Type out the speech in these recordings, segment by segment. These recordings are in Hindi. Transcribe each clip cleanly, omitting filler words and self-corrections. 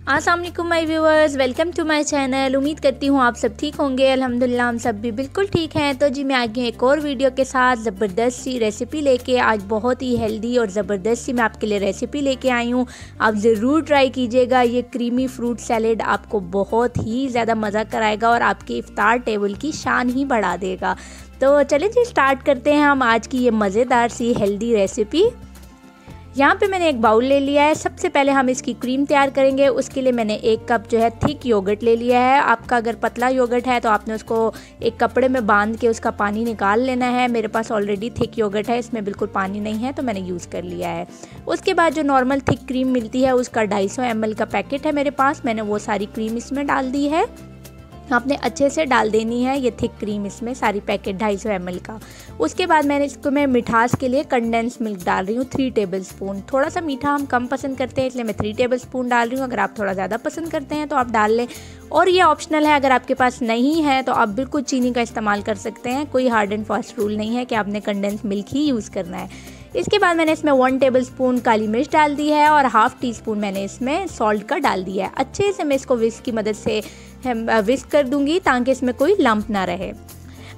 अस्सलाम वालेकुम my viewers, welcome to my channel. उम्मीद करती हूँ आप सब ठीक होंगे। अल्हम्दुलिल्लाह हम सब भी बिल्कुल ठीक हैं। तो जी मैं आ गई एक और वीडियो के साथ ज़बरदस्त सी रेसिपी लेके। आज बहुत ही हेल्दी और ज़बरदस्त सी मैं आपके लिए रेसिपी लेके आई हूँ। आप ज़रूर ट्राई कीजिएगा। ये क्रीमी फ्रूट सैलेड आपको बहुत ही ज़्यादा मज़ा कराएगा और आपके इफ्तार टेबल की शान ही बढ़ा देगा। तो चलिए जी स्टार्ट करते हैं हम आज की ये मज़ेदार सी हेल्दी रेसिपी। यहाँ पे मैंने एक बाउल ले लिया है। सबसे पहले हम इसकी क्रीम तैयार करेंगे। उसके लिए मैंने 1 कप जो है थिक योगर्ट ले लिया है। आपका अगर पतला योगर्ट है तो आपने उसको एक कपड़े में बांध के उसका पानी निकाल लेना है। मेरे पास ऑलरेडी थिक योगर्ट है, इसमें बिल्कुल पानी नहीं है तो मैंने यूज़ कर लिया है। उसके बाद जो नॉर्मल थिक क्रीम मिलती है उसका 250 ml का पैकेट है मेरे पास। मैंने वो सारी क्रीम इसमें डाल दी है। आपने अच्छे से डाल देनी है ये थिक क्रीम, इसमें सारी पैकेट 250 ml का। उसके बाद मैंने इसको मैं मिठास के लिए कंडेंस मिल्क डाल रही हूँ 3 टेबलस्पून। थोड़ा सा मीठा हम कम पसंद करते हैं इसलिए मैं 3 टेबलस्पून डाल रही हूँ। अगर आप थोड़ा ज़्यादा पसंद करते हैं तो आप डाल लें। और ये ऑप्शनल है, अगर आपके पास नहीं है तो आप बिल्कुल चीनी का इस्तेमाल कर सकते हैं। कोई हार्ड एंड फास्ट रूल नहीं है कि आपने कंडेंस मिल्क ही यूज़ करना है। इसके बाद मैंने इसमें 1 टेबलस्पून काली मिर्च डाल दी है और हाफ़ टी स्पून मैंने इसमें सॉल्ट का डाल दिया है। अच्छे से मैं इसको विस्क की मदद से विस्क कर दूंगी ताकि इसमें कोई लंप ना रहे।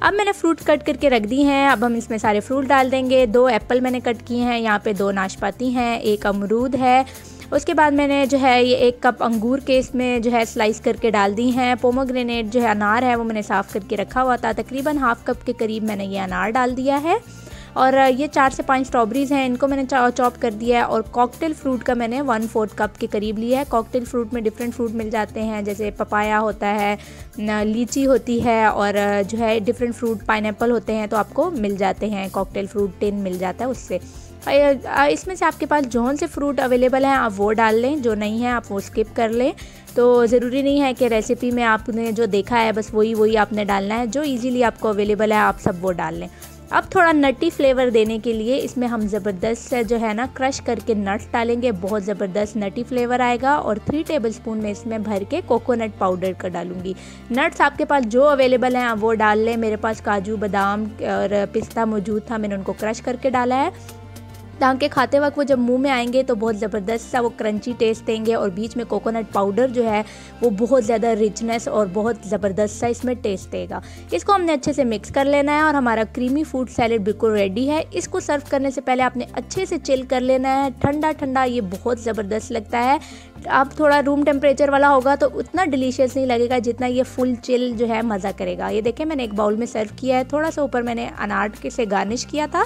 अब मैंने फ्रूट कट करके रख दी हैं। अब हम इसमें सारे फ्रूट डाल देंगे। 2 एप्पल मैंने कट किए हैं, यहाँ पे 2 नाशपाती हैं, 1 अमरूद है। उसके बाद मैंने जो है ये 1 कप अंगूर के इसमें जो है स्लाइस करके डाल दी हैं। पोमोग्रेनेट जो है अनार है वो मैंने साफ़ करके रखा हुआ था। तकरीबन हाफ़ कप के करीब मैंने ये अनार डाल दिया है। और ये 4 से 5 स्ट्रॉबेरीज़ हैं, इनको मैंने चॉप कर दिया है। और कॉकटेल फ्रूट का मैंने 1/4 कप के करीब लिया है। कॉकटेल फ्रूट में डिफरेंट फ्रूट मिल जाते हैं, जैसे पपाया होता है, लीची होती है और जो है डिफरेंट फ्रूट पाइनएप्पल होते हैं तो आपको मिल जाते हैं। कॉकटेल फ्रूट टिन मिल जाता है उससे। इसमें से आपके पास जौन से फ्रूट अवेलेबल हैं आप वो डाल लें, जो नहीं है आप वो स्किप कर लें। तो ज़रूरी नहीं है कि रेसिपी में आपने जो देखा है बस वही आपने डालना है। जो इजीली आपको अवेलेबल है आप सब वो डाल लें। अब थोड़ा नटी फ्लेवर देने के लिए इसमें हम ज़बरदस्त जो है ना क्रश करके नट्स डालेंगे। बहुत ज़बरदस्त नटी फ्लेवर आएगा। और 3 टेबलस्पून में इसमें भर के कोकोनट पाउडर का डालूंगी। नट्स आपके पास जो अवेलेबल हैं आप वो डाल लें। मेरे पास काजू, बादाम और पिस्ता मौजूद था, मैंने उनको क्रश करके डाला है ताकि खाते वक्त वो जब मुंह में आएंगे तो बहुत ज़बरदस्त सा वो क्रंची टेस्ट देंगे। और बीच में कोकोनट पाउडर जो है वो बहुत ज़्यादा रिचनेस और बहुत ज़बरदस्त सा इसमें टेस्ट देगा। इसको हमने अच्छे से मिक्स कर लेना है और हमारा क्रीमी फ्रूट सैलेड बिल्कुल रेडी है। इसको सर्व करने से पहले आपने अच्छे से चिल कर लेना है। ठंडा ठंडा ये बहुत ज़बरदस्त लगता है। अब थोड़ा रूम टेम्परेचर वाला होगा तो उतना डिलीशियस नहीं लगेगा जितना ये फुल चिल जो है मज़ा करेगा। ये देखें मैंने एक बाउल में सर्व किया है। थोड़ा सा ऊपर मैंने अनार के से गार्निश किया था।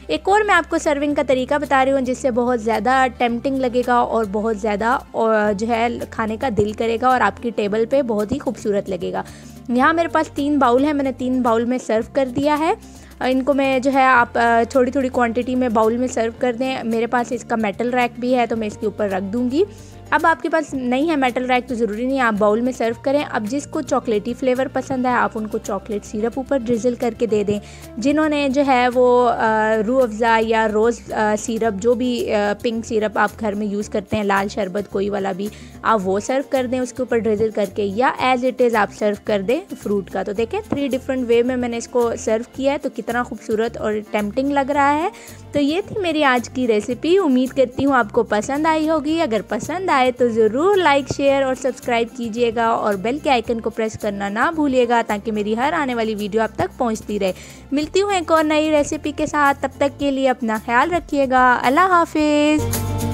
एक और मैं आपको सर्विंग का तरीका बता रही हूँ जिससे बहुत ज़्यादा टेम्पटिंग लगेगा और बहुत ज़्यादा जो है खाने का दिल करेगा और आपकी टेबल पे बहुत ही खूबसूरत लगेगा। यहाँ मेरे पास 3 बाउल है, मैंने 3 बाउल में सर्व कर दिया है। इनको मैं जो है आप थोड़ी थोड़ी क्वांटिटी में बाउल में सर्व कर दें। मेरे पास इसका मेटल रैक भी है तो मैं इसके ऊपर रख दूँगी। अब आपके पास नहीं है मेटल रैक तो ज़रूरी नहीं है, आप बाउल में सर्व करें। अब जिसको चॉकलेटी फ्लेवर पसंद है आप उनको चॉकलेट सिरप ऊपर ड्रिज़ल करके दे दें। जिन्होंने जो है वो रूह अफ़ज़ा या रोज़ सिरप, जो भी पिंक सिरप आप घर में यूज़ करते हैं, लाल शरबत कोई वाला भी, आप वो सर्व कर दें उसके ऊपर ड्रिज़ल करके, या एज़ इट इज़ आप सर्व कर दें फ्रूट का। तो देखें 3 डिफरेंट वे में मैंने इसको सर्व किया है तो कितना खूबसूरत और टेम्पटिंग लग रहा है। तो ये थी मेरी आज की रेसिपी। उम्मीद करती हूँ आपको पसंद आई होगी। अगर पसंद आए तो ज़रूर लाइक, शेयर और सब्सक्राइब कीजिएगा और बेल के आइकन को प्रेस करना ना भूलिएगा ताकि मेरी हर आने वाली वीडियो आप तक पहुँचती रहे। मिलती हूँ एक और नई रेसिपी के साथ, तब तक के लिए अपना ख्याल रखिएगा। अल्लाह हाफिज़।